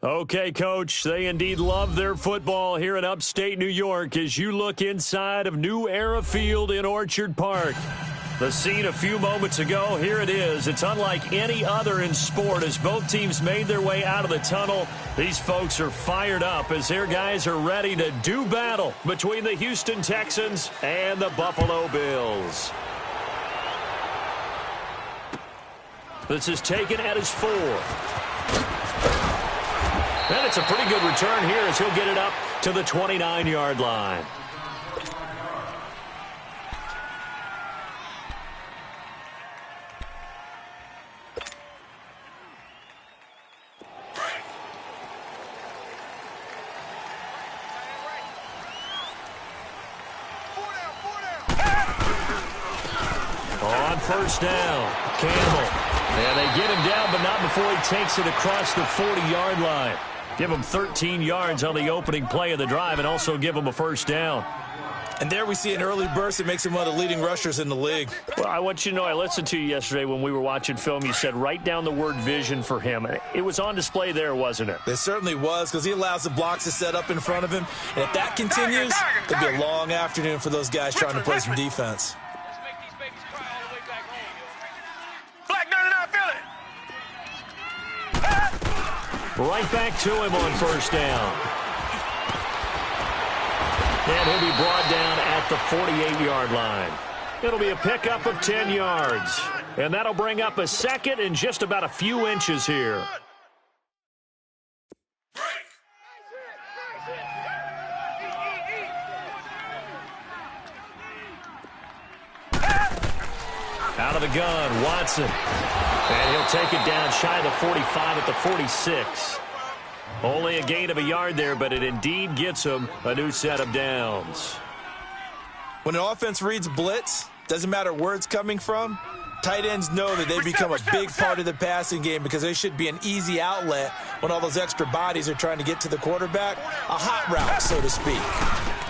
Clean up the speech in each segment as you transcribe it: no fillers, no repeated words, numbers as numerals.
Okay, Coach, they indeed love their football here in upstate New York as you look inside of New Era Field in Orchard Park. The scene a few moments ago, here it is. It's unlike any other in sport as both teams made their way out of the tunnel. These folks are fired up as their guys are ready to do battle between the Houston Texans and the Buffalo Bills. This is taken at his 4. And it's a pretty good return here as he'll get it up to the 29-yard line. On first down, Campbell. And they get him down, but not before he takes it across the 40-yard line. Give him 13 yards on the opening play of the drive and also give him a first down. And there we see an early burst that makes him one of the leading rushers in the league. Well, I want you to know, I listened to you yesterday when we were watching film. You said write down the word vision for him. It was on display there, wasn't it? It certainly was because he allows the blocks to set up in front of him. And if that continues, it'll be a long afternoon for those guys trying to play some defense. Right back to him on first down. And he'll be brought down at the 48-yard line. It'll be a pickup of 10 yards. And that'll bring up a second and just about a few inches here. Out of the gun, Watson. And he'll take it down shy of the 45 at the 46. Only a gain of a yard there, but it indeed gets him a new set of downs. When an offense reads blitz, doesn't matter where it's coming from, tight ends know that they become a big part of the passing game because they should be an easy outlet when all those extra bodies are trying to get to the quarterback. A hot route, so to speak.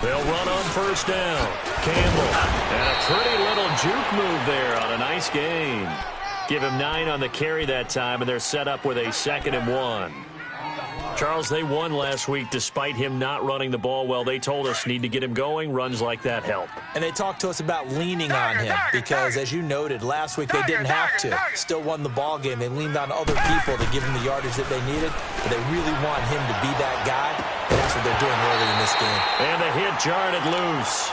They'll run on first down. Campbell. And a pretty little juke move there on a nice gain. Give him 9 on the carry that time, and they're set up with a 2nd and 1. Charles, they won last week despite him not running the ball well. They told us need to get him going. Runs like that help. And they talked to us about leaning on him because, as you noted, last week they didn't have to. Still won the ball game. They leaned on other people to give him the yardage that they needed, but they really want him to be that guy, and that's what they're doing early in this game. And the hit jarred it loose.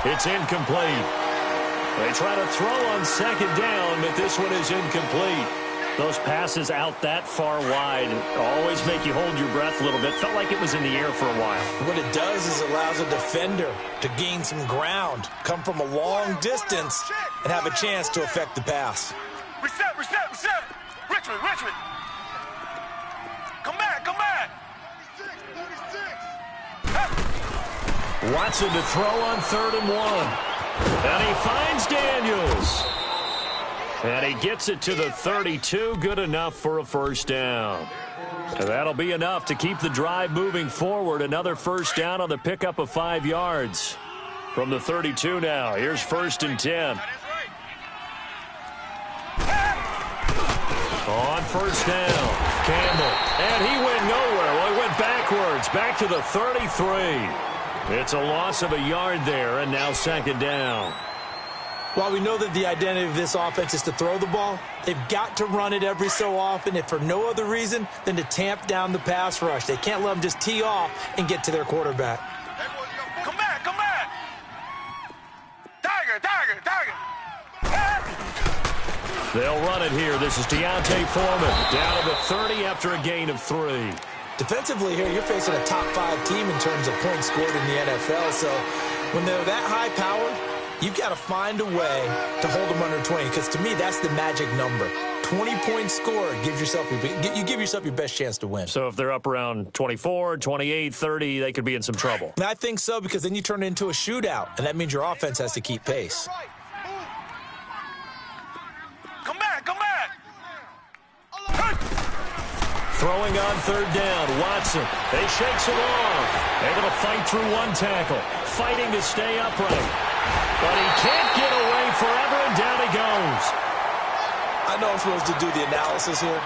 It's incomplete. They try to throw on second down, but this one is incomplete. Those passes out that far wide always make you hold your breath a little bit. Felt like it was in the air for a while. What it does is it allows a defender to gain some ground, come from a long distance, and have a chance to affect the pass. Reset. Richmond. Come back. Watson to throw on 3rd and 1. And he finds Daniels. And he gets it to the 32. Good enough for a first down. And that'll be enough to keep the drive moving forward. Another first down on the pickup of 5 yards. From the 32 now. Here's 1st and 10. On first down, Campbell. And he went nowhere. Well, he went backwards. Back to the 33. It's a loss of a yard there, and now 2nd down. While we know that the identity of this offense is to throw the ball, they've got to run it every so often, if for no other reason than to tamp down the pass rush. They can't let them just tee off and get to their quarterback. Come back. Tiger. They'll run it here. This is Deontay Foreman down to the 30 after a gain of 3. Defensively here, you're facing a top 5 team in terms of points scored in the NFL. So when they're that high powered, you've got to find a way to hold them under 20, because to me, that's the magic number. 20 points scored, you give yourself your best chance to win. So if they're up around 24, 28, 30, they could be in some trouble. And I think so, because then you turn it into a shootout, and that means your offense has to keep pace. Come back. Throwing on 3rd down, Watson. They shakes it off. Able to fight through one tackle. Fighting to stay upright. But he can't get away forever, and down he goes. I know I'm supposed to do the analysis here,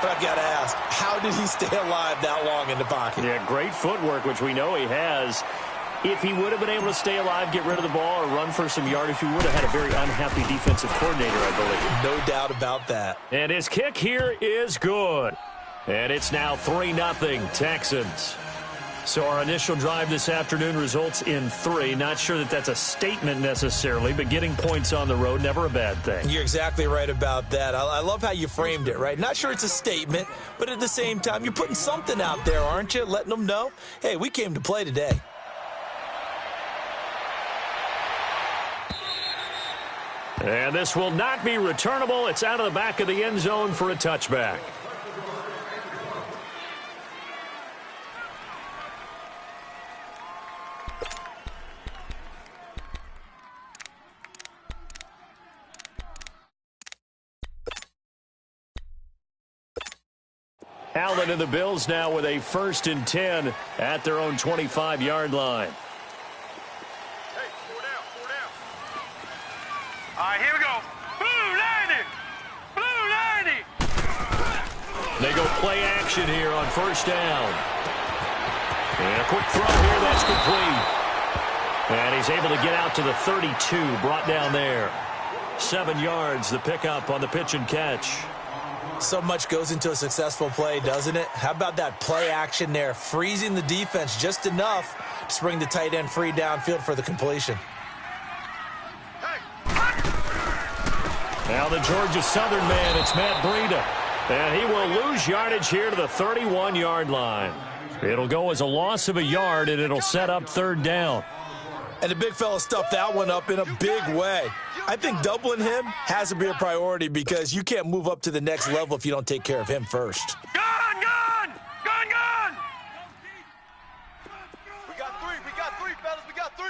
but I've got to ask, how did he stay alive that long in the pocket? Yeah, great footwork, which we know he has. If he would have been able to stay alive, get rid of the ball, or run for some yardage, he would have had a very unhappy defensive coordinator, I believe. No doubt about that. And his kick here is good. And it's now 3-0 Texans. So our initial drive this afternoon results in 3. Not sure that that's a statement necessarily, but getting points on the road, never a bad thing. You're exactly right about that. I love how you framed it, right? Not sure it's a statement, but at the same time, you're putting something out there, aren't you? Letting them know, hey, we came to play today. And this will not be returnable. It's out of the back of the end zone for a touchback. Allen and the Bills now with a 1st and 10 at their own 25-yard line. Hey, 4 down, 4 down. All right, here we go. Blue 90. Blue 90. They go play action here on 1st down. And a quick throw here, that's complete. And he's able to get out to the 32, brought down there. 7 yards, the pickup on the pitch and catch. So much goes into a successful play, doesn't it? How about that play action there, freezing the defense just enough to bring the tight end free downfield for the completion. Now the Georgia Southern man, it's Matt Breida. And he will lose yardage here to the 31-yard line. It'll go as a loss of a yard, and it'll set up 3rd down. And the big fella stuffed that one up in a big way. I think doubling him has to be a priority because you can't move up to the next level if you don't take care of him first. Gun, gun! Gun, gun! We got three, fellas, we got 3.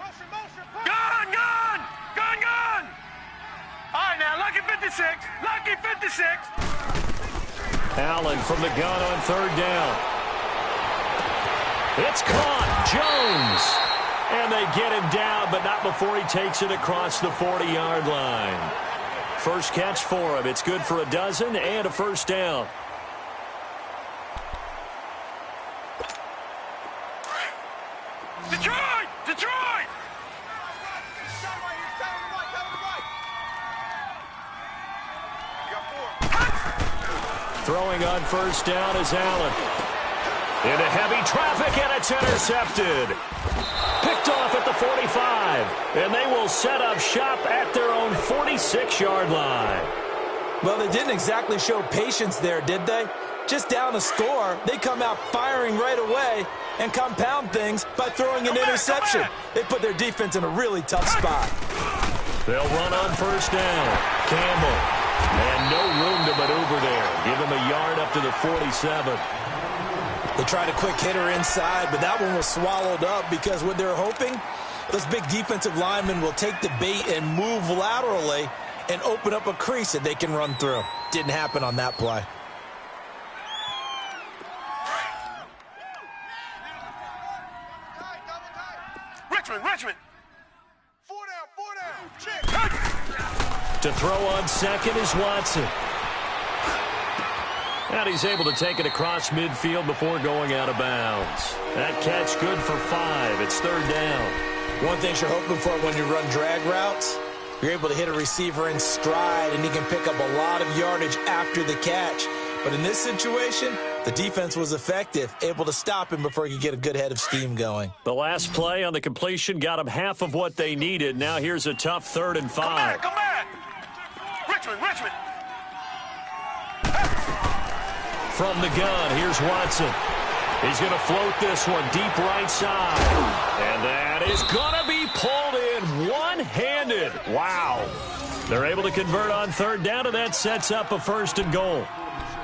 Motion, motion, push. Gun, gun! Gun, gun! All right, now, lucky 56. Lucky 56. Allen from the gun on 3rd down. It's caught. Jones. And they get him down, but not before he takes it across the 40-yard line. First catch for him. It's good for a dozen and a 1st down. Detroit! Detroit! Throwing on 1st down is Allen. Into heavy traffic, and it's intercepted. Picked off at the 45, and they will set up shop at their own 46-yard line. Well, they didn't exactly show patience there, did they? Just down a score, they come out firing right away and compound things by throwing an interception. They put their defense in a really tough spot. They'll run on 1st down. Campbell. And no room to maneuver there. Give him a yard up to the 47. They tried a quick hitter inside, but that one was swallowed up because what they're hoping, those big defensive linemen will take the bait and move laterally and open up a crease that they can run through. Didn't happen on that play. Richmond. 4 down. Check. To throw on 2nd is Watson. And he's able to take it across midfield before going out of bounds. That catch good for 5. It's 3rd down. One thing you're hoping for when you run drag routes, you're able to hit a receiver in stride, and he can pick up a lot of yardage after the catch. But in this situation, the defense was effective, able to stop him before he could get a good head of steam going. The last play on the completion got him half of what they needed. Now here's a tough 3rd and 5. Come back. Richmond. From the gun, here's Watson. He's going to float this one deep right side. And that is going to be pulled in one-handed. Wow. They're able to convert on 3rd down, and that sets up a 1st and goal.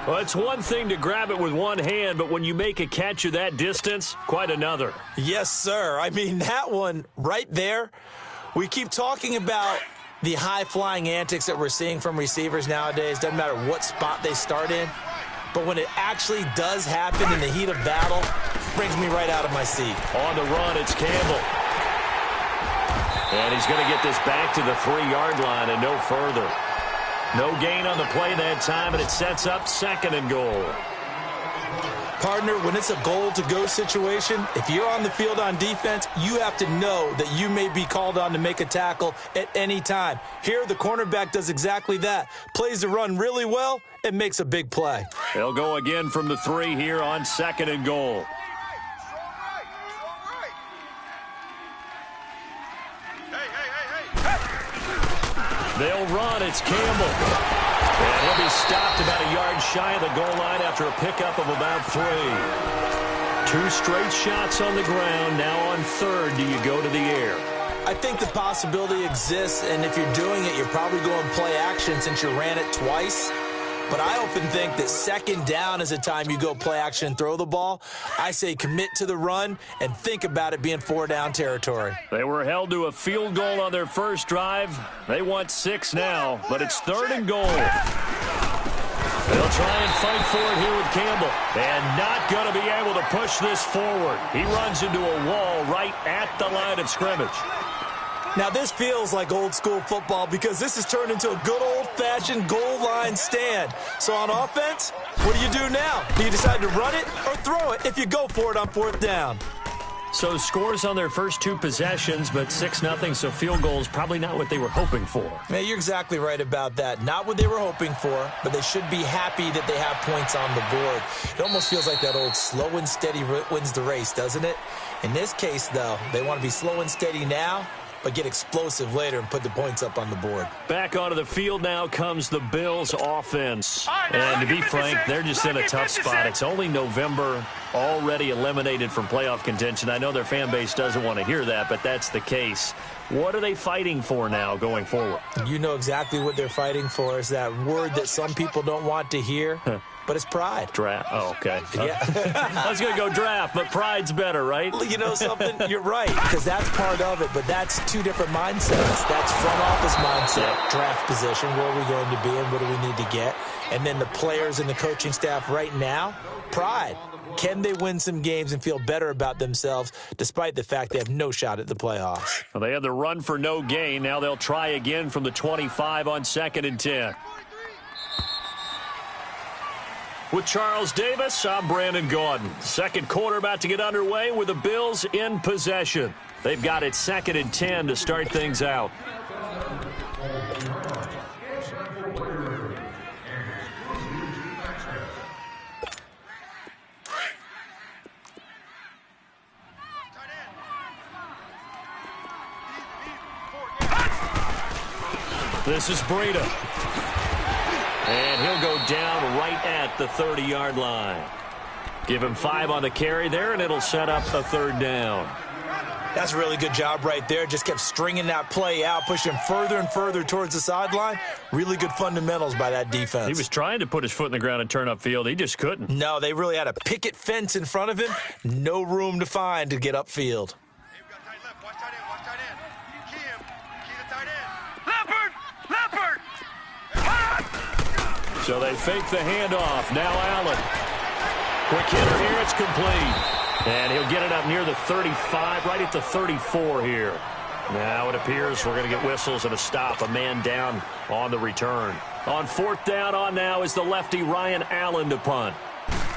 Well, it's one thing to grab it with one hand, but when you make a catch of that distance, quite another. Yes, sir. I mean, that one right there, we keep talking about the high-flying antics that we're seeing from receivers nowadays. Doesn't matter what spot they start in. But when it actually does happen in the heat of battle, brings me right out of my seat. On the run, it's Campbell. And he's going to get this back to the 3-yard line and no further. No gain on the play that time, and it sets up 2nd and goal. Partner, when it's a goal-to-go situation, if you're on the field on defense, you have to know that you may be called on to make a tackle at any time. Here, the cornerback does exactly that. Plays the run really well and makes a big play. They'll go again from the 3 here on 2nd and goal. They'll run. It's Campbell. And he'll be stopped about a yard shy of the goal line after a pickup of about 3. 2 straight shots on the ground. Now on 3rd, do you go to the air? I think the possibility exists, and if you're doing it, you're probably going play action since you ran it twice. But I often think that 2nd down is a time you go play action and throw the ball. I say commit to the run and think about it being 4-down territory. They were held to a field goal on their first drive. They want 6 now, but it's 3rd and goal. They'll try and fight for it here with Campbell. And not going to be able to push this forward. He runs into a wall right at the line of scrimmage. Now, this feels like old-school football because this has turned into a good old-fashioned goal line stand. So on offense, what do you do now? Do you decide to run it or throw it if you go for it on 4th down? So scores on their first 2 possessions, but 6-0, so field goals probably not what they were hoping for. Man, you're exactly right about that. Not what they were hoping for, but they should be happy that they have points on the board. It almost feels like that old slow and steady wins the race, doesn't it? In this case, though, they want to be slow and steady now, but get explosive later and put the points up on the board. Back onto the field now comes the Bills offense. And to be frank, they're just in a tough spot. It's only November, already eliminated from playoff contention. I know their fan base doesn't want to hear that, but that's the case. What are they fighting for now going forward? You know exactly what they're fighting for. Is that word that some people don't want to hear. But it's pride. Draft. Oh, okay. Yeah. I was going to go draft, but pride's better, right? You know something? You're right, because that's part of it, but that's 2 different mindsets. That's front office mindset, draft position, where are we going to be and what do we need to get? And then the players and the coaching staff right now, pride. Can they win some games and feel better about themselves despite the fact they have no shot at the playoffs? Well, they had the run for no gain. Now they'll try again from the 25 on 2nd and 10. With Charles Davis, I'm Brandon Gaudin. 2nd quarter about to get underway with the Bills in possession. They've got it 2nd and 10 to start things out. This is Breida. And he'll go down right at the 30-yard line. Give him 5 on the carry there, and it'll set up a 3rd down. That's a really good job right there. Just kept stringing that play out, pushing further and further towards the sideline. Really good fundamentals by that defense. He was trying to put his foot in the ground and turn upfield. He just couldn't. No, they really had a picket fence in front of him. No room to find to get upfield. So they fake the handoff. Now Allen. Quick hitter here. It's complete. And he'll get it up near the 35, right at the 34 here. Now it appears we're going to get whistles and a stop. A man down on the return. On 4th down on now is the lefty Ryan Allen to punt.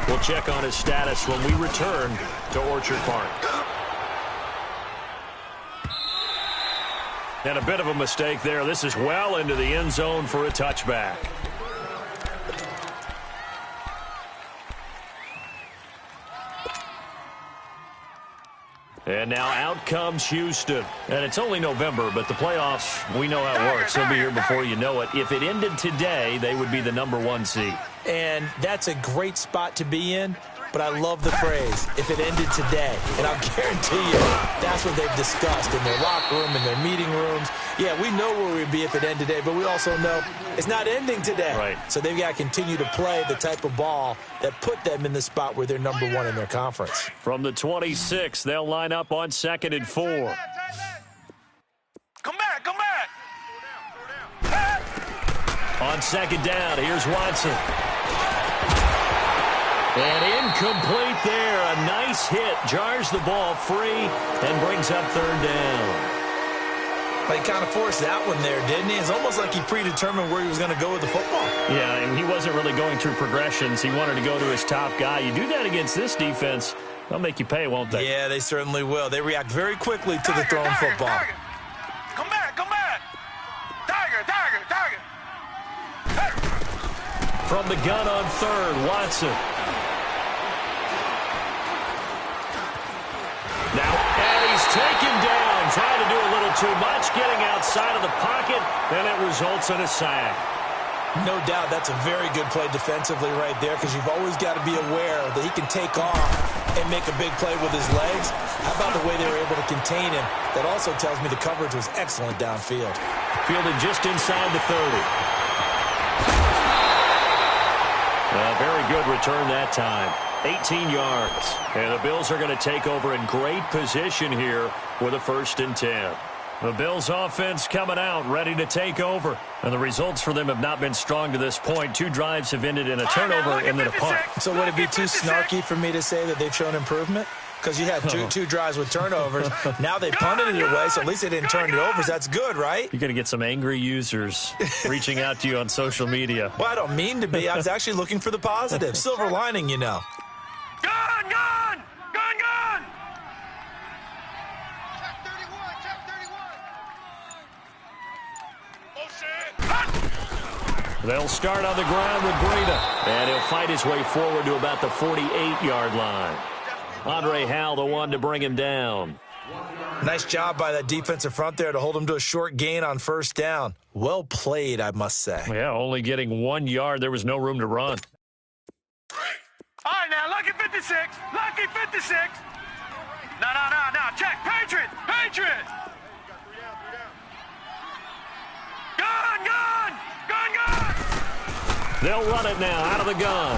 We'll check on his status when we return to Orchard Park. And a bit of a mistake there. This is well into the end zone for a touchback. And now out comes Houston. And it's only November, but the playoffs, we know how it works. They'll be here before you know it. If it ended today, they would be the #1 seed. And that's a great spot to be in. But I love the phrase, if it ended today. And I'll guarantee you, that's what they've discussed in their locker room, in their meeting rooms. Yeah, we know where we'd be if it ended today, but we also know it's not ending today. Right. So they've got to continue to play the type of ball that put them in the spot where they're #1 in their conference. From the 26, they'll line up on 2nd and 4. Come back, come back. On 2nd down, here's Watson. And incomplete there. A nice hit. Jars the ball free and brings up 3rd down. Well, he kind of forced that one there, didn't he? It's almost like he predetermined where he was going to go with the football. Yeah, and he wasn't really going through progressions. He wanted to go to his top guy. You do that against this defense, they'll make you pay, won't they? Yeah, they certainly will. They react very quickly to the thrown football. Tiger. Come back, come back. Tiger. Hey. From the gun on third, Watson. Now, and he's taken down, trying to do a little too much, getting outside of the pocket, and it results in a sack. No doubt that's a very good play defensively right there, because you've always got to be aware that he can take off and make a big play with his legs. How about the way they were able to contain him? That also tells me the coverage was excellent downfield. Fielded just inside the 30. A very good return that time. 18 yards. And the Bills are going to take over in great position here with a 1st and 10. The Bills offense coming out, ready to take over. And the results for them have not been strong to this point. 2 drives have ended in a turnover and then a punt. So would it be too snarky for me to say that they've shown improvement? Because you had two drives with turnovers. Now they punted it away, so at least they didn't turn it over. So that's good, right? You're going to get some angry users reaching out to you on social media. Well, I don't mean to be. I was actually looking for the positive. Silver lining, you know. Gun. They'll start on the ground with Breida. And he'll fight his way forward to about the 48-yard line. Andre Howell, the one to bring him down. Nice job by that defensive front there to hold him to a short gain on 1st down. Well played, I must say. Yeah, only getting 1 yard. There was no room to run. All right, now, lucky 56. Lucky 56. No. Check. Patriot. Gun. They'll run it now out of the gun.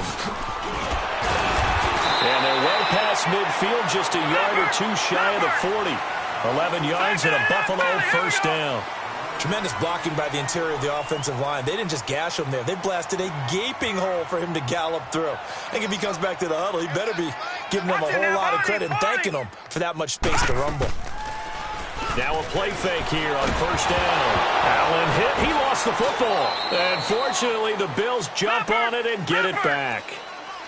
And they're way past midfield, just a yard or 2 shy of the 40. 11 yards and a Buffalo 1st down. Tremendous blocking by the interior of the offensive line. They didn't just gash him there. They blasted a gaping hole for him to gallop through. I think if he comes back to the huddle, he better be giving them a whole lot of credit and thanking them for that much space to rumble. Now a play fake here on 1st down. Allen hit. He lost the football. And fortunately, the Bills jump on it and get it back.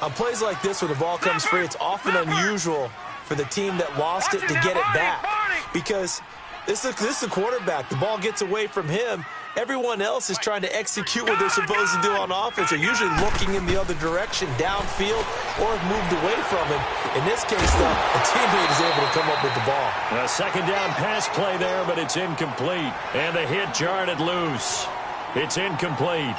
On plays like this where the ball comes free, it's often unusual for the team that lost it to get it back. Because this is the quarterback. The ball gets away from him. Everyone else is trying to execute what they're supposed to do on offense. They're usually looking in the other direction, downfield, or have moved away from him. In this case, though, a teammate is able to come up with the ball. A 2nd down pass play there, but it's incomplete. And the hit jarred it loose. It's incomplete.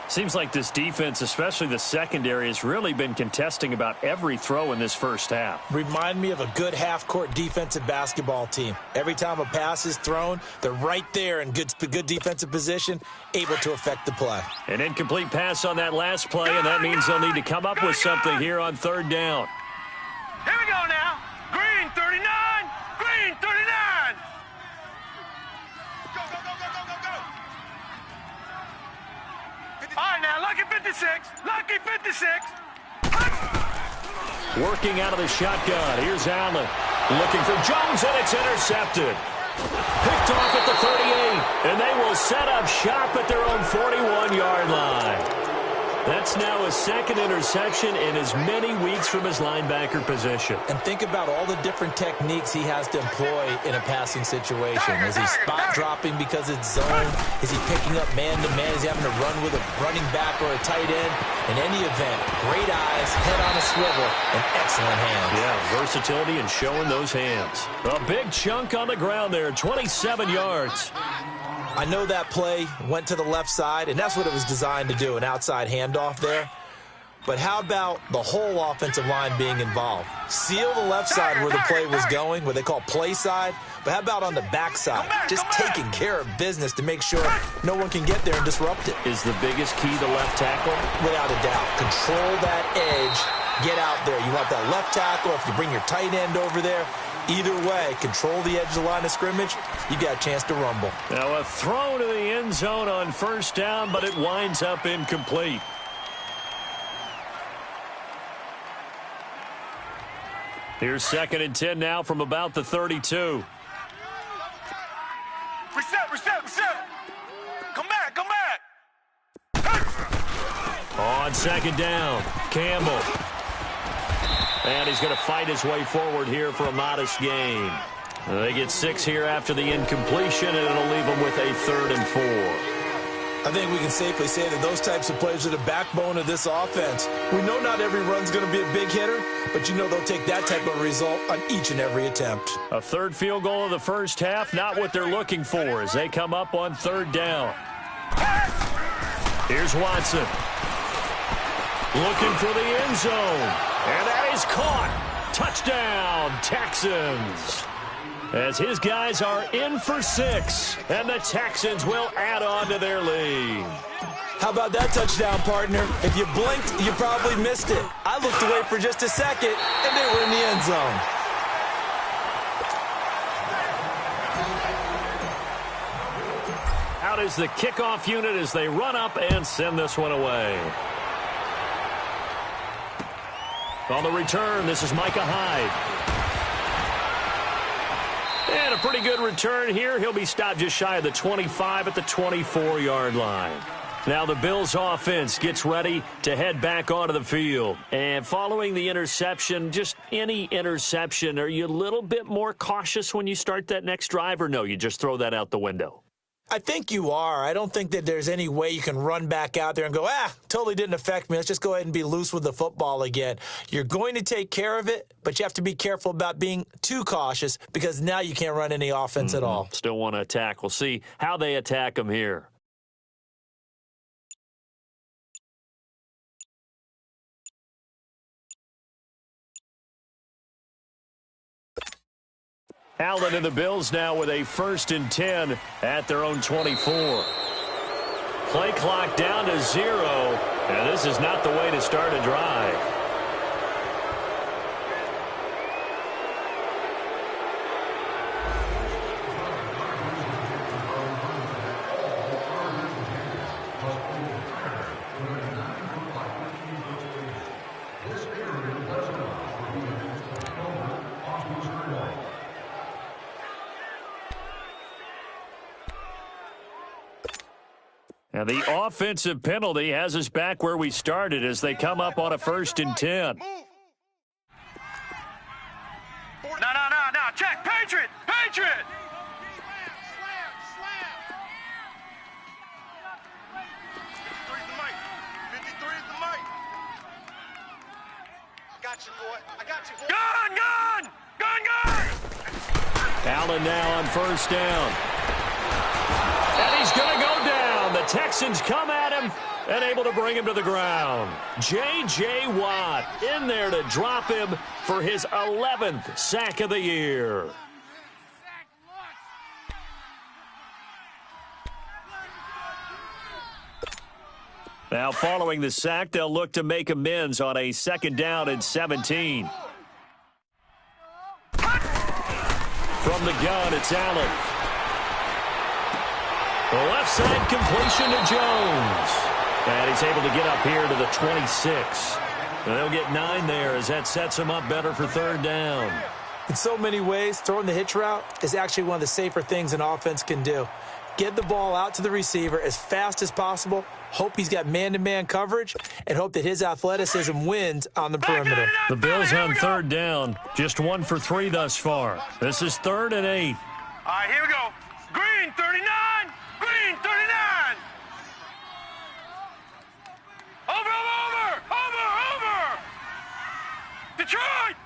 Seems like this defense, especially the secondary, has really been contesting about every throw in this 1st half. Remind me of a good half-court defensive basketball team. Every time a pass is thrown, they're right there in good defensive position, able to affect the play. An incomplete pass on that last play, and that means they'll need to come up with something here on 3rd down. Here we go now. Green 39. Green 39. Go. All right, now, lucky 56. Lucky 56. Working out of the shotgun. Here's Allen. Looking for Jones, and it's intercepted. Picked off at the 38, and they will set up shop at their own 41-yard line. That's now his 2nd interception in as many weeks from his linebacker position. And think about all the different techniques he has to employ in a passing situation. Is he spot dropping because it's zone? Is he picking up man-to-man? Is he having to run with a running back or a tight end? In any event, great eyes, head on a swivel, and excellent hands. Yeah, versatility and showing those hands. A big chunk on the ground there, 27 yards. I know that play went to the left side, and that's what it was designed to do, an outside handoff there. But how about the whole offensive line being involved? Seal the left side where the play was going, what they call play side. But how about on the back side? Just taking care of business to make sure no one can get there and disrupt it. Is the biggest key the left tackle? Without a doubt. Control that edge. Get out there. You want that left tackle. If you bring your tight end over there, either way, control the edge of the line of scrimmage, you got a chance to rumble. Now a throw to the end zone on 1st down, but it winds up incomplete. Here's 2nd and 10 now from about the 32. On second down, Campbell. And he's going to fight his way forward here for a modest gain. They get 6 here after the incompletion, and it'll leave them with a 3rd and 4. I think we can safely say that those types of plays are the backbone of this offense. We know not every run's going to be a big hitter, but you know they'll take that type of result on each and every attempt. A 3rd field goal of the first half, not what they're looking for as they come up on 3rd down. Here's Watson. Looking for the end zone. And that is caught. Touchdown, Texans. As his guys are in for 6, and the Texans will add on to their lead. How about that touchdown, partner? If you blinked, you probably missed it. I looked away for just a second, and they were in the end zone. Out is the kickoff unit as they run up and send this one away. On the return, this is Micah Hyde. And a pretty good return here. He'll be stopped just shy of the 25 at the 24-yard line. Now the Bills offense gets ready to head back onto the field. And following the interception, just any interception, are you a little bit more cautious when you start that next drive, or no, you just throw that out the window? I think you are. I don't think that there's any way you can run back out there and go, totally didn't affect me. Let's just go ahead and be loose with the football again. You're going to take care of it, but you have to be careful about being too cautious because now you can't run any offense at all. Still want to attack. We'll see how they attack them here. Allen and the Bills now with a 1st and 10 at their own 24. Play clock down to 0, and this is not the way to start a drive. And the offensive penalty has us back where we started as they come up on a 1st and 10. No. Check. Patriot. Patriot. Gun. Allen now on 1st down. And he's going to go down. The Texans come at him and able to bring him to the ground. J.J. Watt in there to drop him for his 11th sack of the year. Now following the sack, they'll look to make amends on a 2nd down and 17. From the gun, it's Allen. The left side completion to Jones. And he's able to get up here to the 26. And they'll get 9 there as that sets him up better for 3rd down. In so many ways, throwing the hitch route is actually one of the safer things an offense can do. Get the ball out to the receiver as fast as possible, hope he's got man-to-man coverage, and hope that his athleticism wins on the perimeter. The Bills on 3rd down, just 1 for 3 thus far. This is 3rd and 8. All right, here we go. Green, 39. Green, 39. Over. Detroit.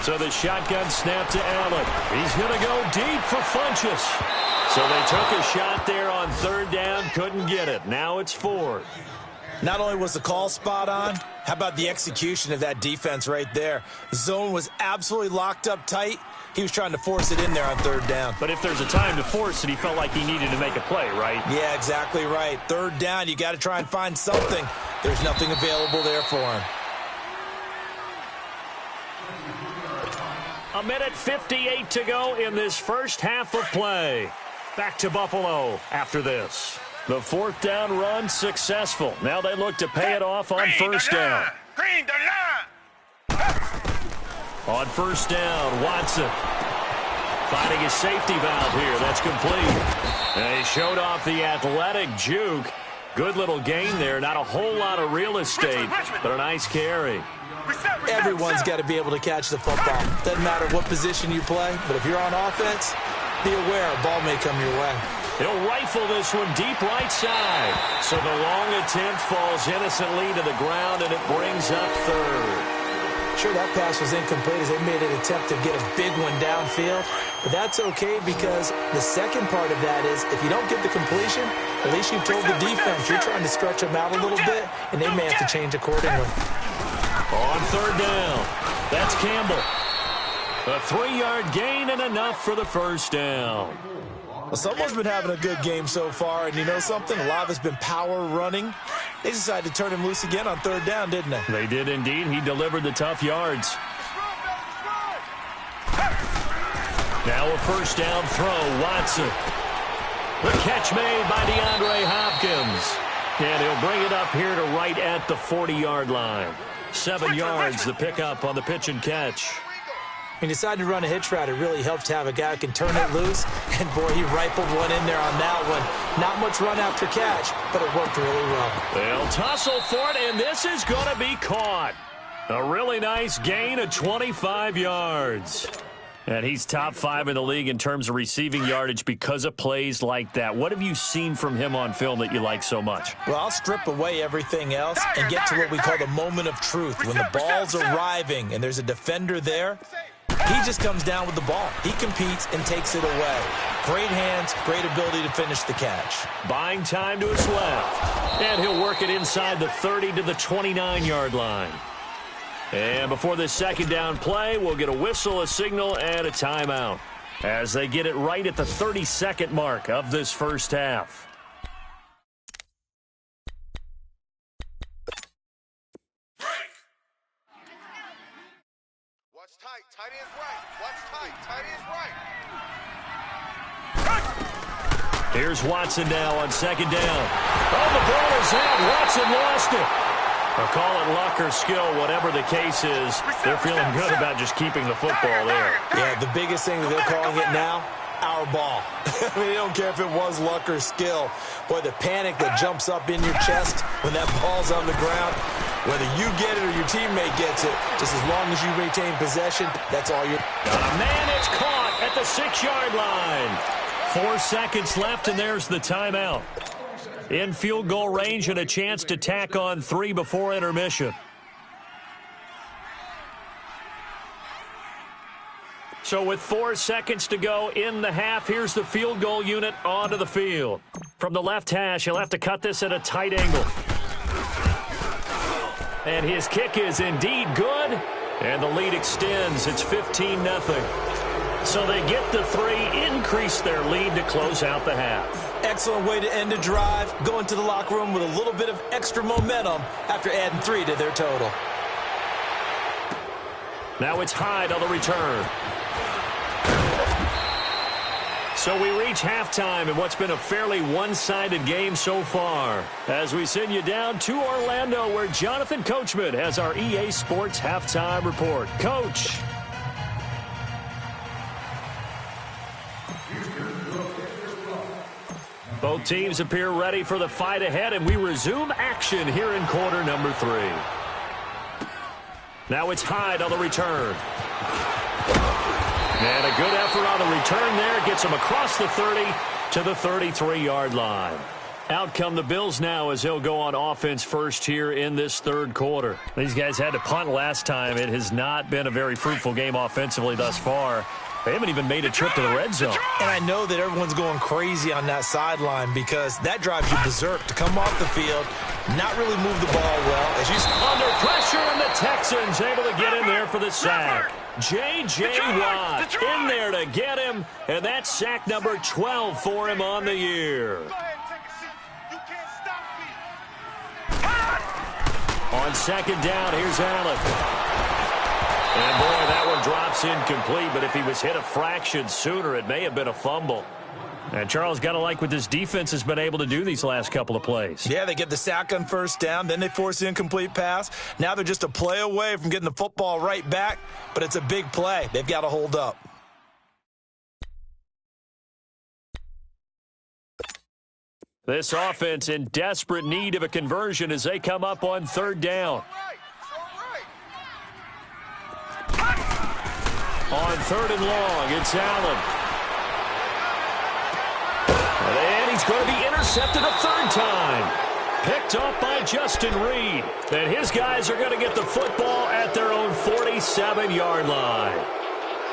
So the shotgun snap to Allen. He's going to go deep for Funchess. So they took a shot there on 3rd down, couldn't get it. Now it's 4th. Not only was the call spot on, how about the execution of that defense right there? Zone was absolutely locked up tight. He was trying to force it in there on 3rd down. But if there's a time to force it, he felt like he needed to make a play, right? Yeah, exactly right. 3rd down, you got to try and find something. There's nothing available there for him. A minute 58 to go in this first half of play. Back to Buffalo after this. The 4th down run successful. Now they look to pay it off on 1st down. Green, 39. On 1st down, Watson finding his safety valve here. That's complete. And he showed off the athletic juke Good little gain there. Not a whole lot of real estate, but a nice carry. Everyone's got to be able to catch the football. Doesn't matter what position you play, but if you're on offense, be aware a ball may come your way. He'll rifle this one deep right side. So the long attempt falls innocently to the ground, and it brings up third. Sure, that pass was incomplete as they made an attempt to get a big one downfield. But that's okay because the second part of that is if you don't get the completion, at least you've told the defense you're trying to stretch them out a little bit, and they may have to change accordingly. On third down, that's Campbell. A 3-yard gain and enough for the first down. Well, someone's been having a good game so far, and you know something? A lot of it's been power running. They decided to turn him loose again on third down, didn't they? They did indeed. He delivered the tough yards. Now a first down throw, Watson. The catch made by DeAndre Hopkins. And he'll bring it up here to right at the 40-yard line. 7 yards, the pickup on the pitch and catch. When you decide to run a hitch route, it really helps to have a guy who can turn it loose. And, boy, he rifled one in there on that one. Not much run after catch, but it worked really well. They'll tussle for it, and this is going to be caught. A really nice gain of 25 yards. And he's top 5 in the league in terms of receiving yardage because of plays like that. What have you seen from him on film that you like so much? Well, I'll strip away everything else and get to what we call the moment of truth. When the ball's arriving and there's a defender there, he just comes down with the ball. He competes and takes it away. Great hands, great ability to finish the catch. Buying time to his left. And he'll work it inside the 30 to the 29-yard line. And before this second down play, we'll get a whistle, a signal, and a timeout as they get it right at the 30-second mark of this first half. Watch tight. Tight end's right. Watch tight. Tight end's right. Here's Watson now on second down. Oh, the ball is out. Watson lost it. Or call it luck or skill, whatever the case is. They're feeling good about just keeping the football there. Yeah, the biggest thing that they're calling it now, our ball. I mean, they don't care if it was luck or skill. Boy, the panic that jumps up in your chest when that ball's on the ground, whether you get it or your teammate gets it, just as long as you retain possession, that's all you're... Got a man, it's caught at the 6-yard line. 4 seconds left, and there's the timeout. In field goal range and a chance to tack on 3 before intermission. So with 4 seconds to go in the half, here's the field goal unit onto the field. From the left hash, he'll have to cut this at a tight angle. And his kick is indeed good. And the lead extends. It's 15-0. So they get the 3, increase their lead to close out the half. Excellent way to end a drive, going to the locker room with a little bit of extra momentum after adding 3 to their total. Now it's Hyde on the return. So we reach halftime in what's been a fairly one-sided game so far. As we send you down to Orlando, where Jonathan Coachman has our EA Sports Halftime Report. Coach. Both teams appear ready for the fight ahead, and we resume action here in quarter number 3. Now it's Hyde on the return. And a good effort on the return there. Gets him across the 30 to the 33-yard line. Out come the Bills now as they'll go on offense first here in this third quarter. These guys had to punt last time. It has not been a very fruitful game offensively thus far. They haven't even made a trip to the red zone. And I know that everyone's going crazy on that sideline because that drives you berserk to come off the field, not really move the ball well. As you under pressure, and the Texans able to get in there for the sack. J.J. Watt in there to get him, and that's sack number 12 for him on the year. Go ahead, take a seat. You can't stop me. On second down, here's Allen. And, boy, that one drops incomplete, but if he was hit a fraction sooner, it may have been a fumble. And Charles, got to like what this defense has been able to do these last couple of plays. Yeah, they get the sack on first down, then they force the incomplete pass. Now they're just a play away from getting the football right back, but it's a big play. They've got to hold up. This offense in desperate need of a conversion as they come up on third down. On third and long, it's Allen. And he's going to be intercepted a third time. Picked up by Justin Reed. And his guys are going to get the football at their own 47-yard line.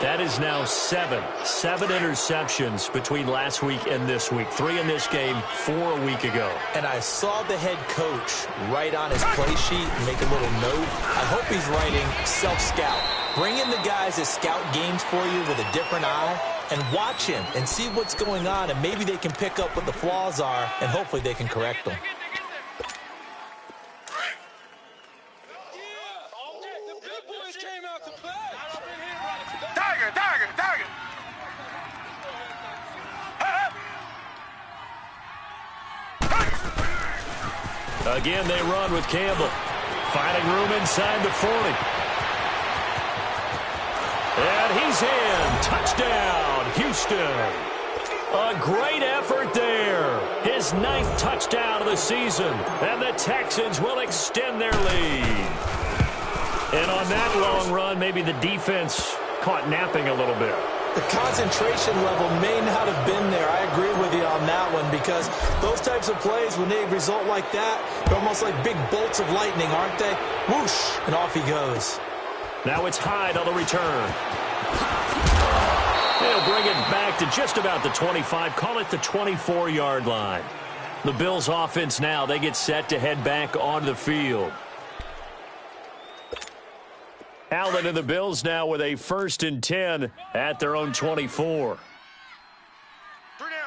That is now seven interceptions between last week and this week. 3 in this game, 4 a week ago. And I saw the head coach write on his play sheet and make a little note. I hope he's writing self-scout. Bring in the guys that scout games for you with a different eye and watch him and see what's going on, and maybe they can pick up what the flaws are, and hopefully they can correct them. Again, they run with Campbell. Finding room inside the 40. And he's in. Touchdown, Houston. A great effort there. His 9th touchdown of the season. And the Texans will extend their lead. And on that long run, maybe the defense caught napping a little bit. The concentration level may not have been there. I agree with you on that one, because those types of plays, when they result like that, they're almost like big bolts of lightning, aren't they? Whoosh, and off he goes. Now it's Hyde on the return. They'll bring it back to just about the 25, call it the 24-yard line. The Bills offense now, they get set to head back onto the field. Allen and the Bills now with a 1st and 10 at their own 24. 3 down.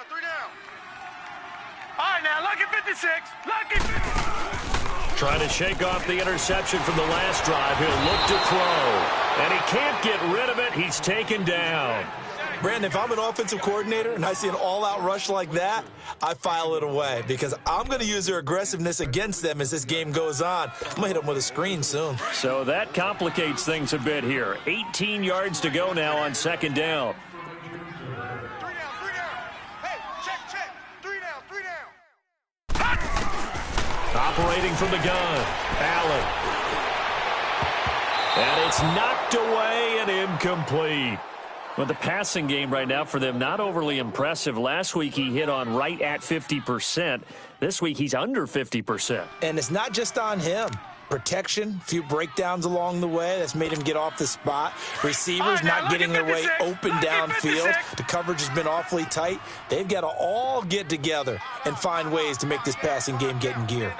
All right, now, lucky 56. Lucky 56. Trying to shake off the interception from the last drive. He'll look to throw. And he can't get rid of it. He's taken down. Brandon, if I'm an offensive coordinator and I see an all-out rush like that, I file it away, because I'm going to use their aggressiveness against them as this game goes on. I'm going to hit them with a screen soon. So that complicates things a bit here. 18 yards to go now on 2nd down. 3 down. Hey, check. 3 down. Operating from the gun, Allen. And it's knocked away and incomplete. Well, the passing game right now for them, not overly impressive. Last week he hit on right at 50%. This week he's under 50%. And it's not just on him. Protection, a few breakdowns along the way. That's made him get off the spot. Receivers not getting their way open downfield. The coverage has been awfully tight. They've got to all get together and find ways to make this passing game get in gear.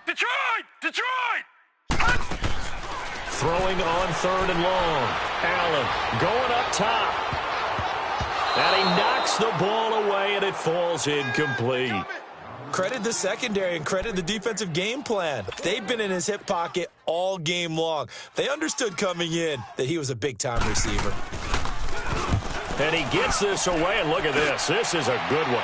Detroit! Throwing on 3rd and long. Allen going up top. And he knocks the ball away, and it falls incomplete. Credit the secondary and credit the defensive game plan. They've been in his hip pocket all game long. They understood coming in that he was a big-time receiver. And he gets this away, and look at this. This is a good one.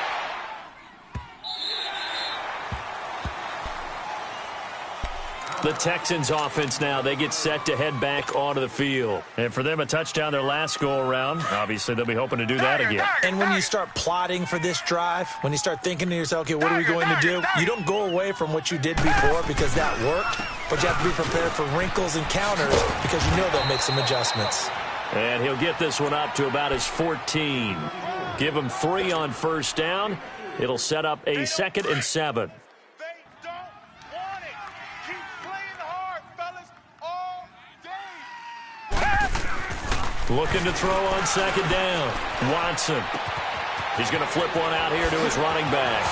The Texans offense now, they get set to head back onto the field. And for them, a touchdown their last go-around. Obviously, they'll be hoping to do that again. And when you start plotting for this drive, when you start thinking to yourself, okay, what are we going to do? You don't go away from what you did before because that worked, but you have to be prepared for wrinkles and counters because you know they'll make some adjustments. And he'll get this one up to about his 14. Give him 3 on 1st down. It'll set up a 2nd and 7. Looking to throw on 2nd down. Watson. He's going to flip one out here to his running back.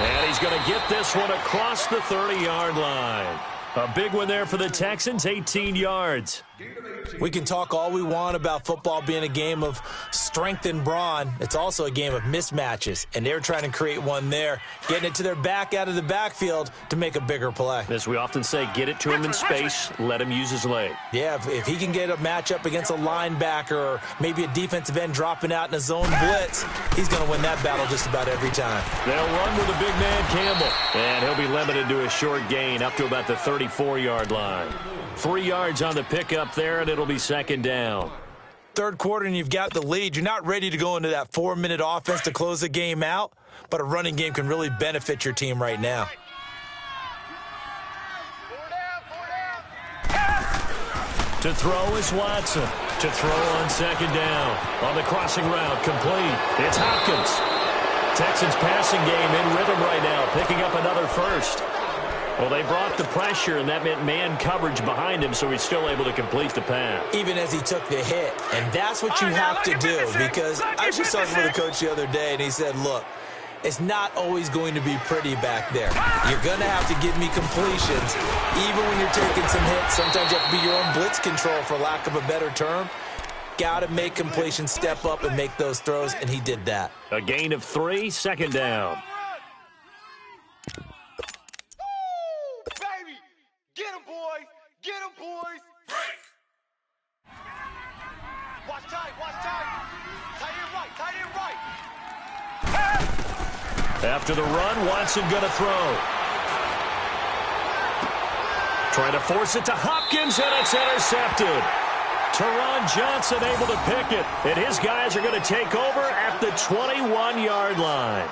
And he's going to get this one across the 30-yard line. A big one there for the Texans, 18 yards. We can talk all we want about football being a game of strength and brawn. It's also a game of mismatches, and they're trying to create one there, getting it to their back out of the backfield to make a bigger play. As we often say, get it to him in space, let him use his leg. Yeah, if he can get a matchup against a linebacker or maybe a defensive end dropping out in a zone blitz, he's going to win that battle just about every time. They'll run with the big man, Campbell, and he'll be limited to a short gain up to about the 34-yard line. 3 yards on the pickup there, and it'll be 2nd down. Third quarter and you've got the lead. You're not ready to go into that 4-minute offense to close the game out, but a running game can really benefit your team right now. To throw is Watson. To throw on second down. On the crossing route, complete. It's Hopkins. Texans passing game in rhythm right now, picking up another first. Well, they brought the pressure, and that meant man coverage behind him, so he's still able to complete the pass. Even as he took the hit. And that's what you have to do, because I was just talking with a coach the other day, and he said, look, it's not always going to be pretty back there. You're going to have to give me completions. Even when you're taking some hits, sometimes you have to be your own blitz control, for lack of a better term. Got to make completions, step up, and make those throws, and he did that. A gain of 3, second down. Get him, boys! Get him, boys! Watch tight, watch tight! Tight end right, tight end right! After the run, Watson going to throw. Trying to force it to Hopkins, and it's intercepted. Teron Johnson able to pick it, and his guys are going to take over at the 21-yard line.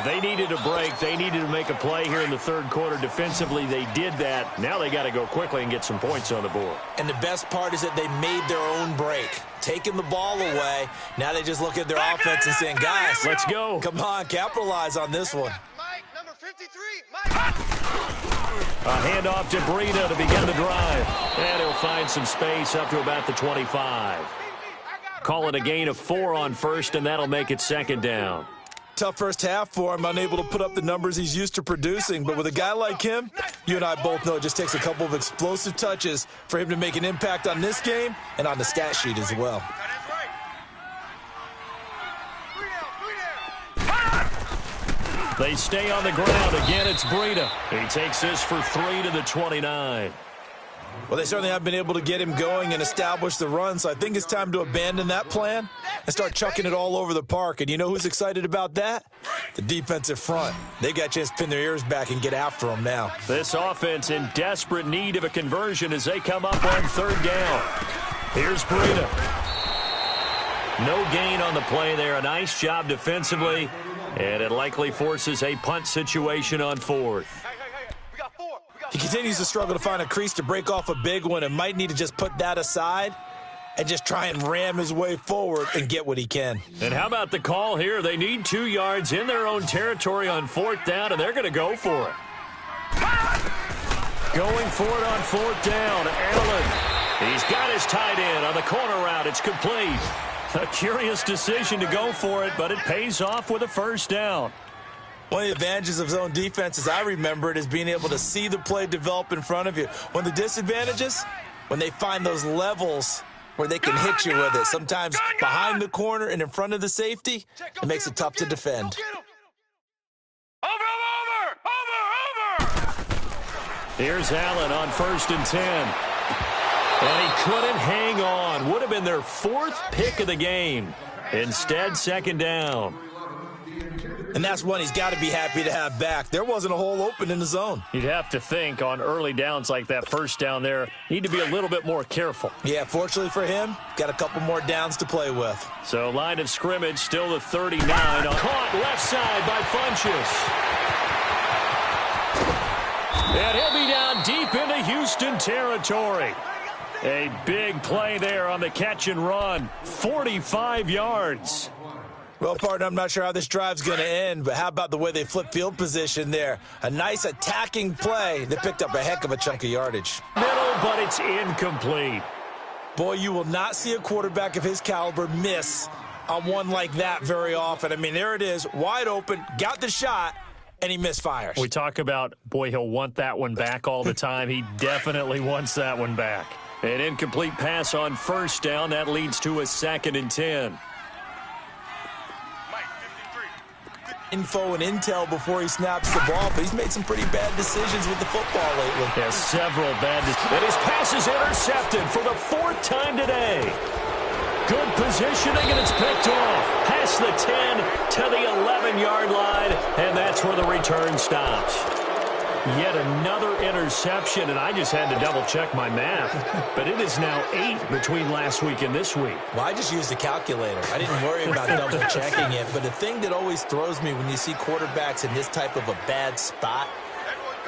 They needed a break. They needed to make a play here in the third quarter. Defensively, they did that. Now they got to go quickly and get some points on the board. And the best part is that they made their own break. Taking the ball away. Now they just look at their offense and saying, guys, let's go. Come on, capitalize on this one. Mike, number 53, Mike. A handoff to Breida to begin the drive. And he'll find some space up to about the 25. Call it a gain of 4 on first, and that'll make it second down. Tough first half for him, unable to put up the numbers he's used to producing. But with a guy like him, you and I both know it just takes a couple of explosive touches for him to make an impact on this game and on the stat sheet as well. They stay on the ground. Again, it's Breida. He takes this for 3 to the 29. Well, they certainly have been able to get him going and establish the run, so I think it's time to abandon that plan and start chucking it all over the park. And you know who's excited about that? The defensive front. They got a chance to pin their ears back and get after them now. This offense in desperate need of a conversion as they come up on third down. Here's Breida. No gain on the play there. A nice job defensively, and it likely forces a punt situation on fourth. He continues to struggle to find a crease to break off a big one and might need to just put that aside and just try and ram his way forward and get what he can. And how about the call here? They need 2 yards in their own territory on fourth down, and they're going to go for it. Going for it on fourth down. Allen. He's got his tight end on the corner route. It's complete. A curious decision to go for it, but it pays off with a first down. One of the advantages of zone defense, as I remember it, is being able to see the play develop in front of you. One of the disadvantages, when they find those levels where they can hit you with it. Sometimes behind the corner and in front of the safety, it makes it tough to defend. Here's Allen on 1st and 10. And he couldn't hang on. Would have been their 4th pick of the game. Instead, second down. And that's one he's got to be happy to have back. There wasn't a hole open in the zone. You'd have to think on early downs like that first down there, need to be a little bit more careful. Yeah, fortunately for him, got a couple more downs to play with. So line of scrimmage still the 39. Caught left side by Funchess. And he'll be down deep into Houston territory. A big play there on the catch and run. 45 yards. Well, partner, I'm not sure how this drive's going to end, but how about the way they flip field position there? A nice attacking play that picked up a heck of a chunk of yardage. Middle, but it's incomplete. Boy, you will not see a quarterback of his caliber miss on one like that very often. I mean, there it is, wide open, got the shot, and he misfires. We talk about, boy, he'll want that one back all the time. He definitely wants that one back. An incomplete pass on first down. That leads to a 2nd and 10. Info and intel before he snaps the ball, but he's made some pretty bad decisions with the football lately. Yeah, several bad decisions. And his pass is intercepted for the 4th time today. Good positioning, and it's picked off. Past the 10 to the 11-yard line, and that's where the return stops. Yet another interception, and I just had to double-check my math. But it is now 8 between last week and this week. Well, I just used a calculator. I didn't worry about double-checking it. But the thing that always throws me when you see quarterbacks in this type of a bad spot,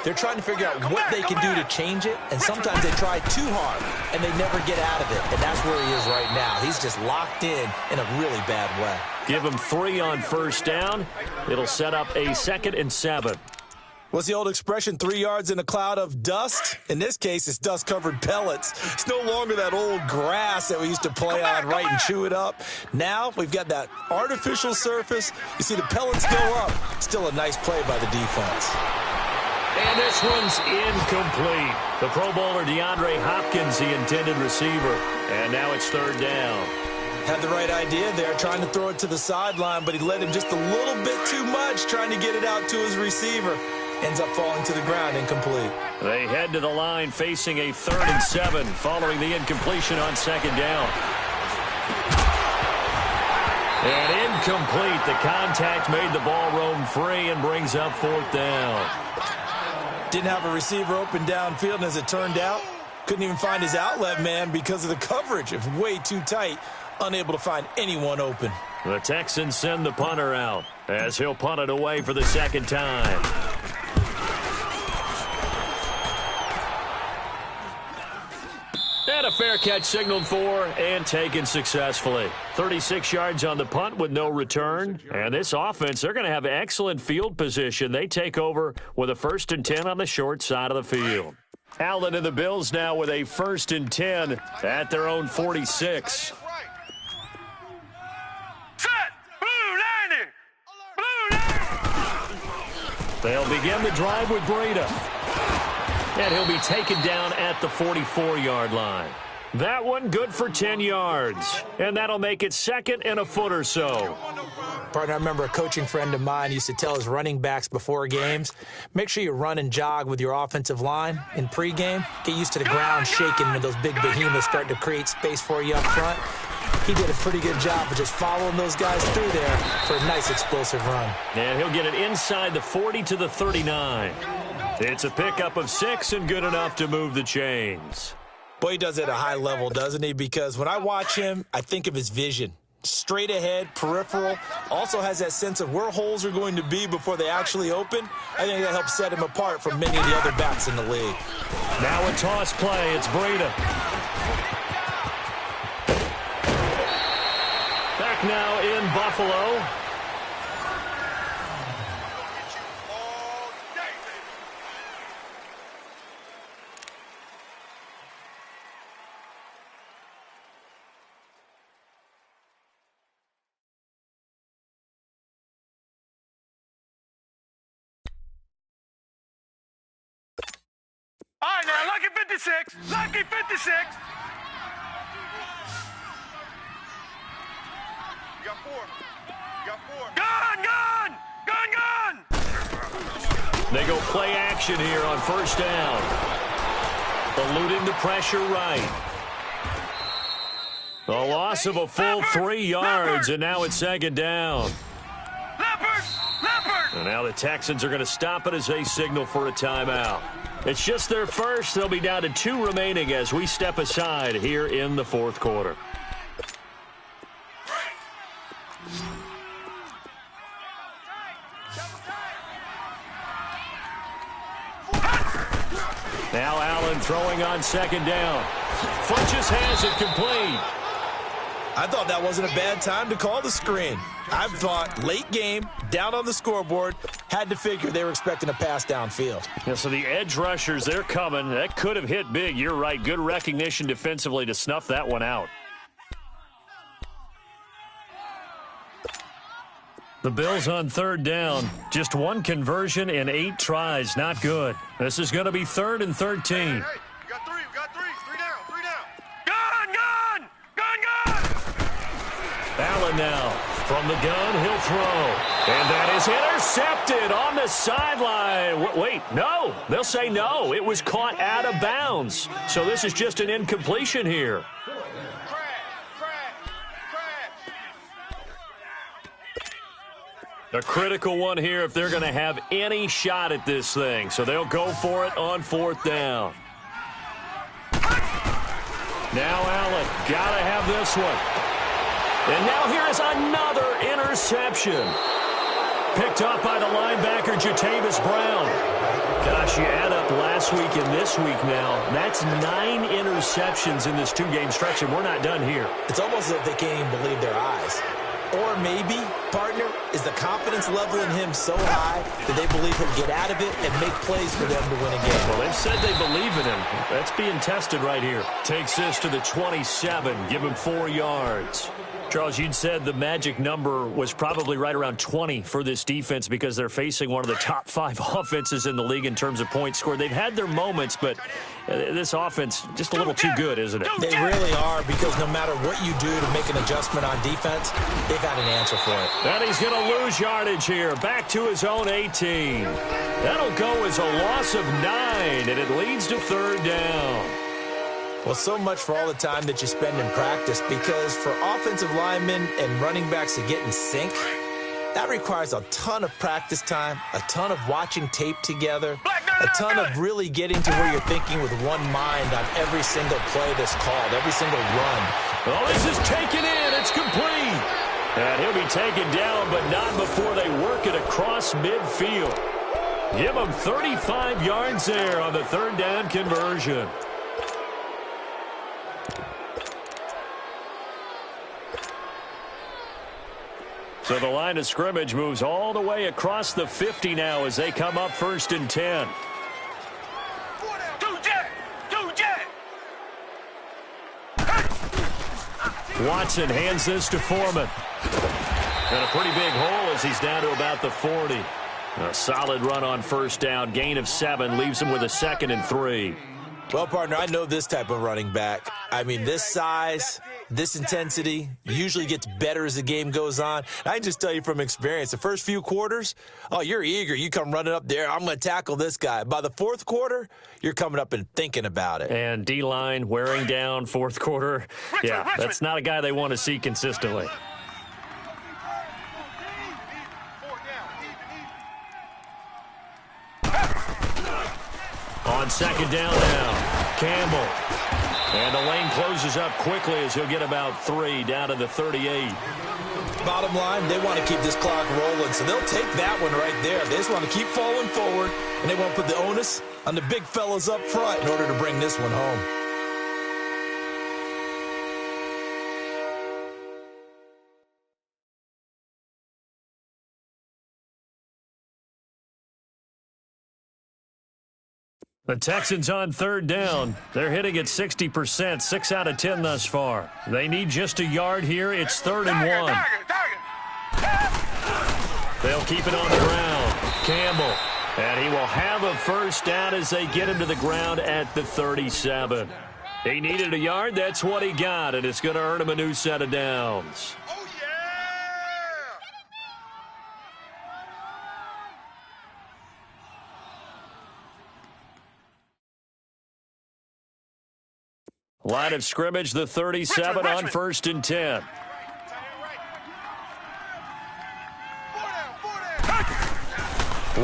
they're trying to figure out what they can do to change it, and sometimes they try too hard, and they never get out of it. And that's where he is right now. He's just locked in a really bad way. Give him 3 on first down. It'll set up a 2nd and 7. What's the old expression, 3 yards in a cloud of dust? In this case, it's dust-covered pellets. It's no longer that old grass that we used to play on, right, and chew it up. Now we've got that artificial surface. You see the pellets go up. Still a nice play by the defense. And this one's incomplete. The Pro Bowler DeAndre Hopkins, the intended receiver. And now it's 3rd down. Had the right idea there, trying to throw it to the sideline, but he led him just a little bit too much, trying to get it out to his receiver. Ends up falling to the ground, incomplete. They head to the line facing a 3rd and 7 following the incompletion on 2nd down. And incomplete. The contact made the ball roam free and brings up 4th down. Didn't have a receiver open downfield, and as it turned out, couldn't even find his outlet man because of the coverage. It's way too tight, unable to find anyone open. The Texans send the punter out as he'll punt it away for the 2nd time. And a fair catch signaled for and taken successfully. 36 yards on the punt with no return. And this offense, they're going to have excellent field position. They take over with a 1st and 10 on the short side of the field. Allen and the Bills now with a 1st and 10 at their own 46. Set! Blue 90! Blue 90! They'll begin the drive with Breida. And he'll be taken down at the 44-yard line. That one good for 10 yards. And that'll make it 2nd and a foot or so. Partner, I remember a coaching friend of mine used to tell his running backs before games, make sure you run and jog with your offensive line in pregame. Get used to the ground shaking when those big behemoths start to create space for you up front. He did a pretty good job of just following those guys through there for a nice explosive run. And he'll get it inside the 40 to the 39. It's a pickup of 6 and good enough to move the chains. Boy, he does it at a high level, doesn't he? Because when I watch him, I think of his vision. Straight ahead, peripheral, also has that sense of where holes are going to be before they actually open. I think that helps set him apart from many of the other backs in the league. Now a toss play. It's Breida. Back now in Buffalo. All right, now, lucky 56. Lucky 56. You got 4. You got 4. Gun! They go play action here on 1st down. Eluding the pressure right. The loss of a full 3 yards, and now it's 2nd down. Leopard! And now the Texans are going to stop it as they signal for a timeout. It's just their first. They'll be down to 2 remaining as we step aside here in the 4th quarter. Now Allen throwing on 2nd down. Funchess has it complete. I thought that wasn't a bad time to call the screen. I thought late game, down on the scoreboard, had to figure they were expecting a pass downfield. Yeah, so the edge rushers, they're coming. That could have hit big. You're right. Good recognition defensively to snuff that one out. The Bills on 3rd down. Just 1 conversion in 8 tries. Not good. This is going to be 3rd and 13. Hey, you got 3. You got 3. 3 down. 3 down. Gun! Gun! Gun! Gun! Allen now. From the gun, he'll throw. And that is intercepted on the sideline. Wait, no. They'll say no. It was caught out of bounds. So this is just an incompletion here. A critical one here if they're going to have any shot at this thing. So they'll go for it on 4th down. Now Allen, got to have this one. And now here is another interception. Picked up by the linebacker, Jatavis Brown. Gosh, you add up last week and this week now. That's 9 interceptions in this 2-game stretch, and we're not done here. It's almost as if they can't even believe their eyes. Or maybe, partner, is the confidence level in him so high that they believe he'll get out of it and make plays for them to win a game. Well, they've said they believe in him. That's being tested right here. Takes this to the 27. Give him 4 yards. Charles, you'd said the magic number was probably right around 20 for this defense because they're facing one of the top 5 offenses in the league in terms of points scored. They've had their moments, but this offense just a little too good, isn't it? They really are, because no matter what you do to make an adjustment on defense, they've had an answer for it. And he's going to lose yardage here, back to his own 18. That'll go as a loss of 9, and it leads to 3rd down. Well, so much for all the time that you spend in practice, because for offensive linemen and running backs to get in sync, that requires a ton of practice time, a ton of watching tape together, a ton of really getting to where you're thinking with one mind on every single play that's called, every single run. Oh, this is taken in. It's complete. And he'll be taken down, but not before they work it across midfield. Give him 35 yards there on the 3rd down conversion. So the line of scrimmage moves all the way across the 50 now as they come up 1st and 10. Watson hands this to Foreman. And a pretty big hole as he's down to about the 40. A solid run on 1st down. Gain of 7 leaves him with a 2nd and 3. Well, partner, I know this type of running back. I mean, this size, this intensity usually gets better as the game goes on. I can just tell you from experience, the first few quarters, oh, you're eager. You come running up there, I'm going to tackle this guy. By the 4th quarter, you're coming up and thinking about it. And D-line wearing down 4th quarter. Yeah, that's not a guy they want to see consistently. On 2nd down now, Campbell. And the lane closes up quickly as he'll get about 3 down to the 38. Bottom line, they want to keep this clock rolling, so they'll take that one right there. They just want to keep falling forward, and they want to put the onus on the big fellas up front in order to bring this one home. The Texans on 3rd down. They're hitting at 60%, 6 out of 10 thus far. They need just a yard here. It's 3rd and 1. They'll keep it on the ground. Campbell. And he will have a 1st down as they get him to the ground at the 37. He needed a yard. That's what he got, and it's going to earn him a new set of downs. Line of scrimmage, the 37 on 1st and 10.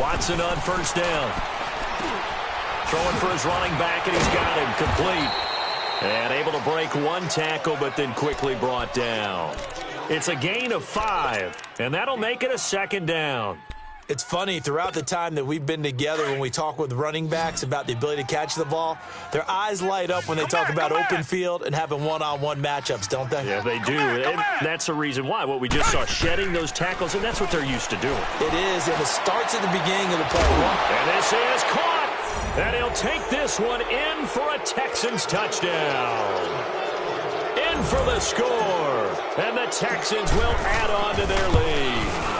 Watson on 1st down. Throwing for his running back, and he's got him complete. And able to break 1 tackle, but then quickly brought down. It's a gain of 5, and that'll make it a 2nd down. It's funny, throughout the time that we've been together, when we talk with running backs about the ability to catch the ball, their eyes light up when they talk about open field and having one-on-one matchups, don't they? Yeah, they do. And that's the reason why. What we just saw, shedding those tackles, and that's what they're used to doing. It is, and it starts at the beginning of the play. And this is caught. And he'll take this one in for a Texans touchdown. In for the score. And the Texans will add on to their lead.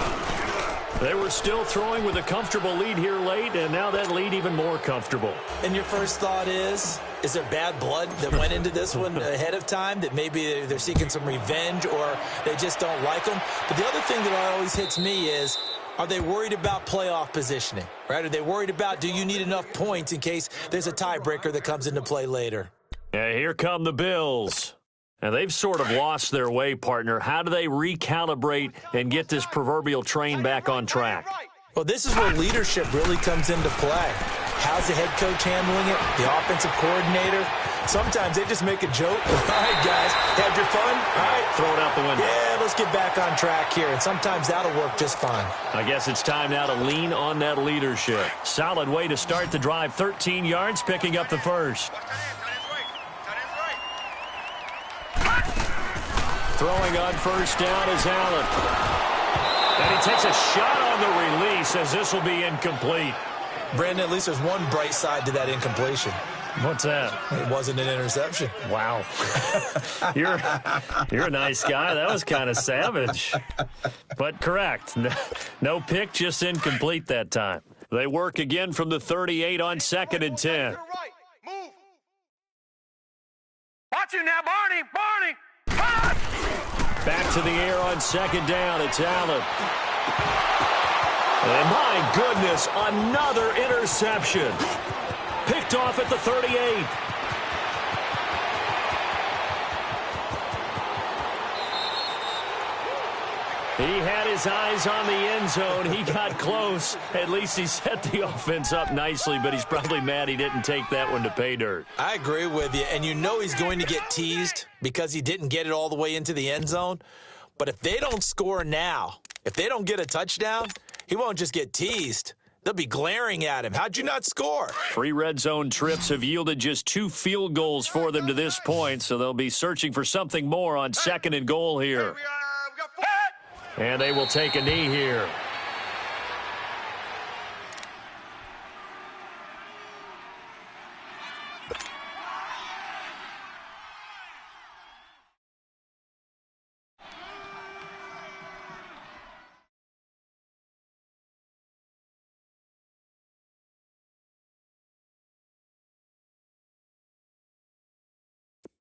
They were still throwing with a comfortable lead here late, and now that lead even more comfortable. And your first thought is there bad blood that went into this one ahead of time, that maybe they're seeking some revenge or they just don't like them? But the other thing that always hits me is, are they worried about playoff positioning, right? Are they worried about, do you need enough points in case there's a tiebreaker that comes into play later? And here come the Bills. And they've sort of lost their way, partner. How do they recalibrate and get this proverbial train back on track? Well, this is where leadership really comes into play. How's the head coach handling it? The offensive coordinator? Sometimes they just make a joke. All right, guys, had your fun? All right. Throw it out the window. Yeah, let's get back on track here. And sometimes that'll work just fine. I guess it's time now to lean on that leadership. Solid way to start the drive. 13 yards, picking up the first. Throwing on first down is Allen. And he takes a shot on the release as this will be incomplete. Brandon, at least there's one bright side to that incompletion. What's that? It wasn't an interception. Wow. You're a nice guy. That was kind of savage. But correct. No pick, just incomplete that time. They work again from the 38 on 2nd and 10. Move. Watch it now, Barney. Barney. Back to the air on 2nd down. It's Allen. And my goodness, another interception. Picked off at the 38. He had his eyes on the end zone. He got close. At least he set the offense up nicely, but he's probably mad he didn't take that one to pay dirt. I agree with you, and you know he's going to get teased because he didn't get it all the way into the end zone. But if they don't score now, if they don't get a touchdown, he won't just get teased. They'll be glaring at him. How'd you not score? 3 red zone trips have yielded just 2 field goals for them to this point, so they'll be searching for something more on 2nd and goal here. And they will take a knee here.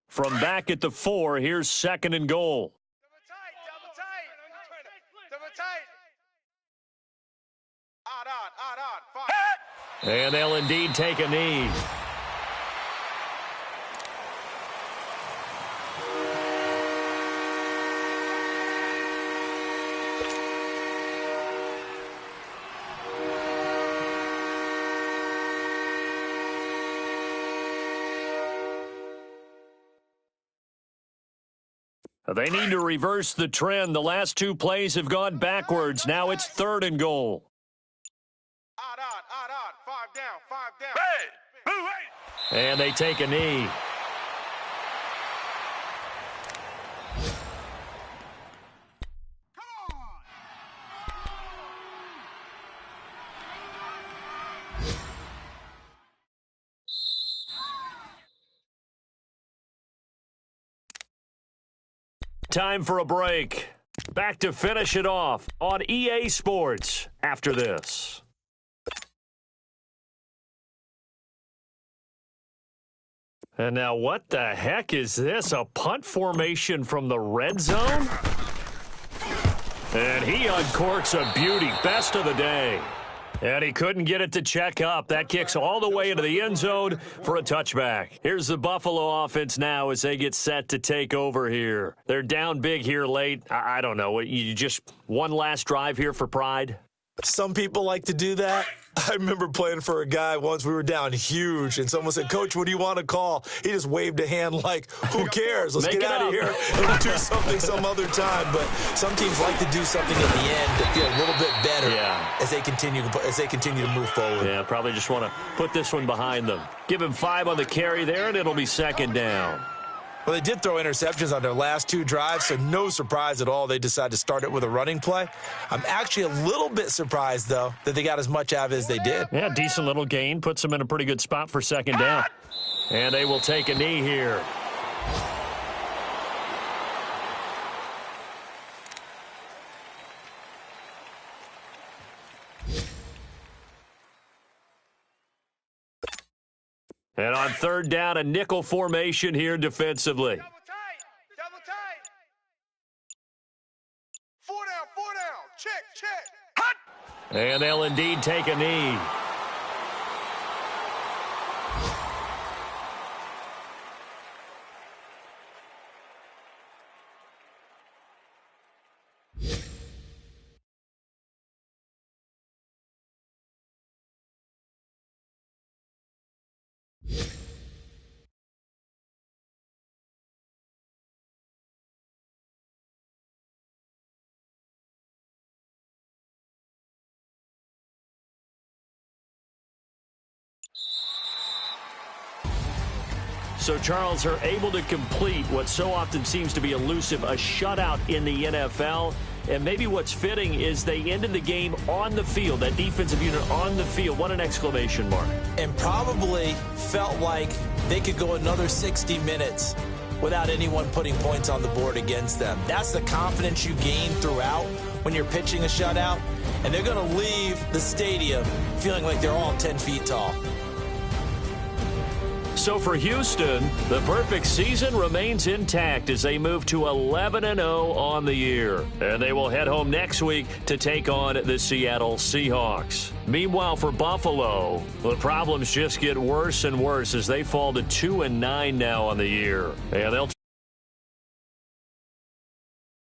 From back at the 4, here's 2nd and goal. Double tight. And they'll indeed take a knee. They need to reverse the trend. The last 2 plays have gone backwards. Now it's 3rd and goal. Odd. 5 down. Hey. And they take a knee. Time for a break. Back to finish it off on EA Sports after this. And now what the heck is this? A punt formation from the red zone? And he uncorks a beauty. Best of the day. And he couldn't get it to check up. That kicks all the way into the end zone for a touchback. Here's the Buffalo offense now as they get set to take over here. They're down big here late. I don't know. You just one last drive here for pride? Some people like to do that. I remember playing for a guy once. We were down huge, and someone said, "Coach, what do you want to call?" He just waved a hand like, "Who cares? Let's get out of here and we'll do something some other time." But some teams like to do something at the end to feel a little bit better as they continue to move forward. Yeah, probably just want to put this one behind them. Give him 5 on the carry there, and it'll be 2nd down. Well, they did throw interceptions on their last 2 drives, so no surprise at all they decided to start it with a running play. I'm actually a little bit surprised, though, that they got as much out of it as they did. Yeah, decent little gain. Puts them in a pretty good spot for 2nd down. And they will take a knee here. And on 3rd down, a nickel formation here defensively. Double tight. 4 down. Check. Hut. And they'll indeed take a knee. So, Charles, are able to complete what so often seems to be elusive, a shutout in the NFL. And maybe what's fitting is they ended the game on the field, that defensive unit on the field. What an exclamation mark. And probably felt like they could go another 60 minutes without anyone putting points on the board against them. That's the confidence you gain throughout when you're pitching a shutout. And they're going to leave the stadium feeling like they're all 10 feet tall. So for Houston, the perfect season remains intact as they move to 11-0 on the year. And they will head home next week to take on the Seattle Seahawks. Meanwhile, for Buffalo, the problems just get worse and worse as they fall to 2-9 now on the year. And they'll